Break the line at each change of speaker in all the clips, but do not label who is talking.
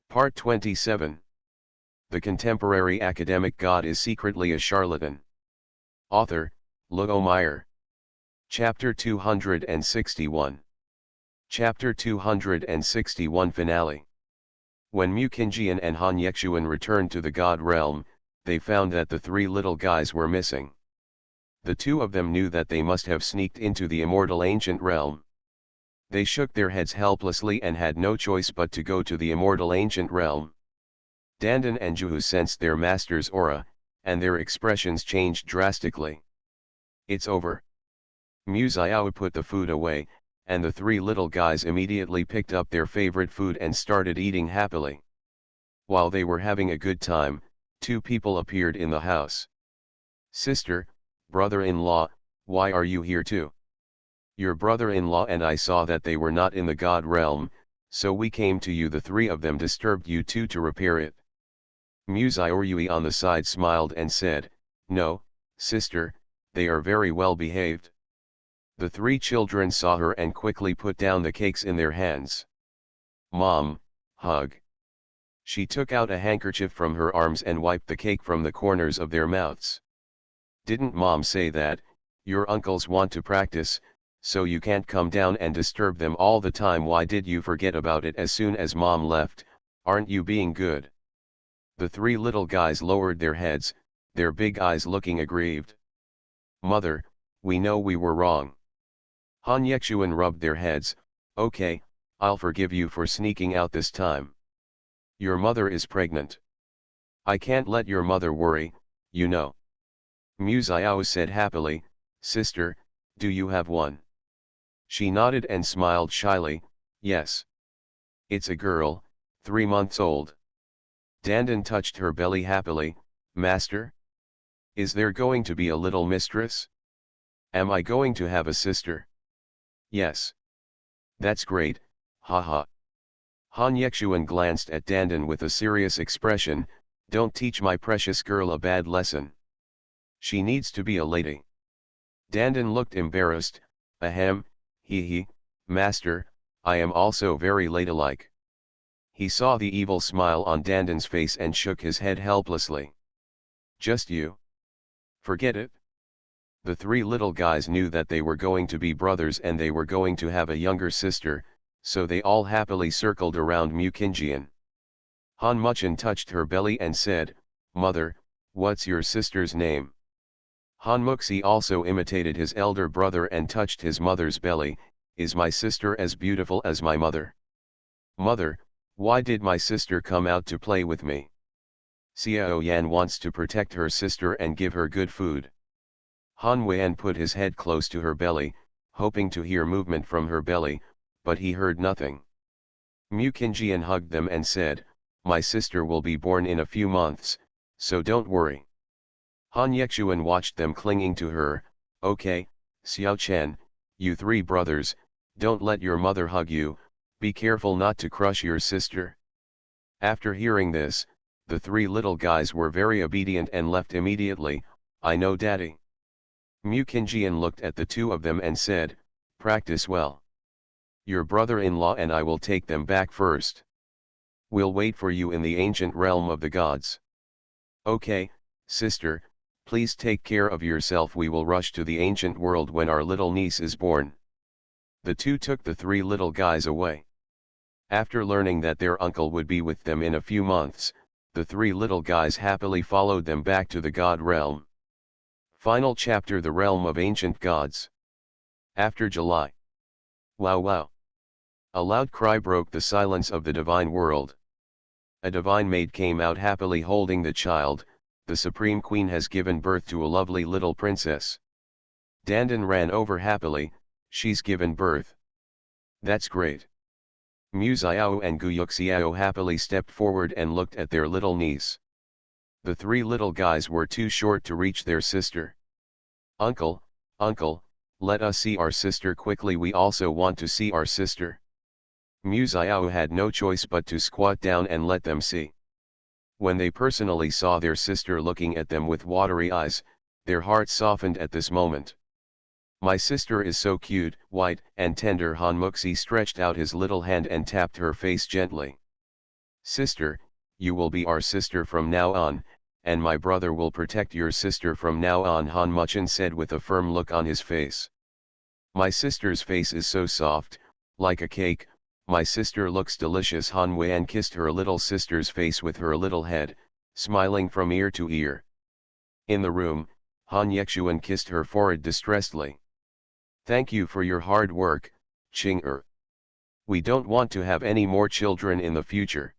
Part 27. The contemporary academic god is secretly a charlatan. Author, Luo Meyer. Chapter 261. Chapter 261 Finale. When Mukinjian and Han Yexuan returned to the god realm, they found that the three little guys were missing. The two of them knew that they must have sneaked into the immortal ancient realm. They shook their heads helplessly and had no choice but to go to the immortal ancient realm. Dandan and Juhu sensed their master's aura, and their expressions changed drastically. "It's over." Mu Xiao put the food away, and the three little guys immediately picked up their favorite food and started eating happily. While they were having a good time, two people appeared in the house. "Sister, brother-in-law, why are you here too?" "Your brother-in-law and I saw that they were not in the god realm, so we came to you. The three of them disturbed you too to repair it." Mu Xiaoyui on the side smiled and said, "No, sister, they are very well behaved." The three children saw her and quickly put down the cakes in their hands. "Mom, hug." She took out a handkerchief from her arms and wiped the cake from the corners of their mouths. "Didn't Mom say that, your uncles want to practice, so you can't come down and disturb them all the time? Why did you forget about it as soon as Mom left? Aren't you being good?" The three little guys lowered their heads, their big eyes looking aggrieved. "Mother, we know we were wrong." Han Yexuan rubbed their heads. "Okay, I'll forgive you for sneaking out this time. Your mother is pregnant. I can't let your mother worry, you know." Mu Xiao said happily, "Sister, do you have one?" She nodded and smiled shyly, "Yes. It's a girl, 3 months old." Dandan touched her belly happily. "Master? Is there going to be a little mistress? Am I going to have a sister?" "Yes. That's great, haha." Han Yexuan glanced at Dandan with a serious expression. "Don't teach my precious girl a bad lesson. She needs to be a lady." Dandan looked embarrassed. "Ahem, hee, master, I am also very ladylike." He saw the evil smile on Dandan's face and shook his head helplessly. "Just you? Forget it." The three little guys knew that they were going to be brothers and they were going to have a younger sister, so they all happily circled around Mukinjian. Han Muchin touched her belly and said, "Mother, what's your sister's name?" Han Muxi also imitated his elder brother and touched his mother's belly. "Is my sister as beautiful as my mother?" "Mother, why did my sister come out to play with me?" Xiao Yan wants to protect her sister and give her good food. Han Wen put his head close to her belly, hoping to hear movement from her belly, but he heard nothing. Mukinjian hugged them and said, "My sister will be born in a few months, so don't worry." Han Yexuan watched them clinging to her. "Okay, Xiao Chen, you three brothers, don't let your mother hug you, be careful not to crush your sister." After hearing this, the three little guys were very obedient and left immediately. "I know, Daddy." Mukinjian looked at the two of them and said, "Practice well. Your brother-in-law and I will take them back first. We'll wait for you in the ancient realm of the gods." "Okay, sister, please take care of yourself. We will rush to the ancient world when our little niece is born." The two took the three little guys away. After learning that their uncle would be with them in a few months, the three little guys happily followed them back to the god realm. Final chapter: The Realm of Ancient Gods. After July. Wow wow. A loud cry broke the silence of the divine world. A divine maid came out happily holding the child. The Supreme Queen has given birth to a lovely little princess. Dandan ran over happily. "She's given birth. That's great." Mu Xiao and Gu Yuxiao happily stepped forward and looked at their little niece. The three little guys were too short to reach their sister. "Uncle, uncle, let us see our sister quickly. We also want to see our sister." Mu Xiao had no choice but to squat down and let them see. When they personally saw their sister looking at them with watery eyes, their hearts softened at this moment. "My sister is so cute, white and tender." Han Muxi stretched out his little hand and tapped her face gently. Sister, you will be our sister from now on, and my brother will protect your sister from now on, Han Muchen said with a firm look on his face. My sister's face is so soft, like a cake, my sister looks delicious. Han Weian kissed her little sister's face with her little head, smiling from ear to ear. In the room, Han Yexuan kissed her forehead distressedly. Thank you for your hard work, Qing. We don't want to have any more children in the future.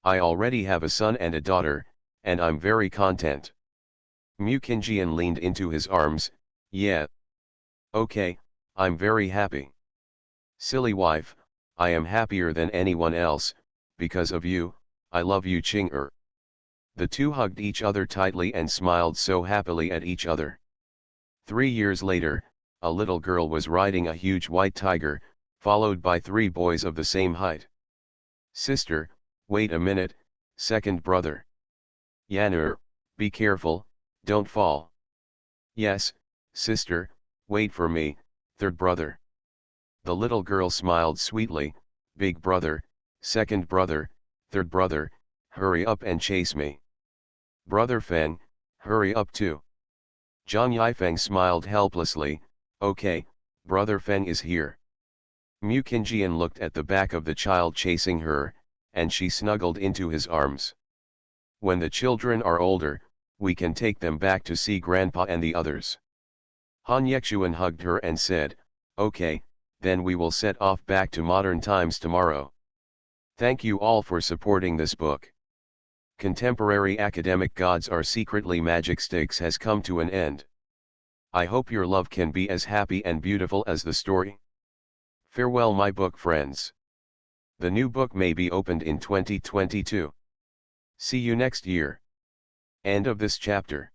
I already have a son and a daughter, and I'm very content. Mu Qingjian leaned into his arms. Yeah. Okay, I'm very happy. Silly wife, I am happier than anyone else, because of you, I love you Qing. The two hugged each other tightly and smiled so happily at each other. 3 years later, a little girl was riding a huge white tiger, followed by 3 boys of the same height. Sister, wait a minute, second brother. Yan'er, be careful, don't fall. Yes, sister, wait for me, third brother. The little girl smiled sweetly. Big brother, second brother, third brother, hurry up and chase me. Brother Feng, hurry up too. Zhang Yifeng smiled helplessly. Okay, brother Feng is here. Mu Qingjian looked at the back of the child chasing her, and she snuggled into his arms. When the children are older, we can take them back to see grandpa and the others. Han Yexuan hugged her and said, okay, then we will set off back to modern times tomorrow. Thank you all for supporting this book. Contemporary academic gods are secretly magic sticks has come to an end. I hope your love can be as happy and beautiful as the story. Farewell my book friends. The new book may be opened in 2022. See you next year. End of this chapter.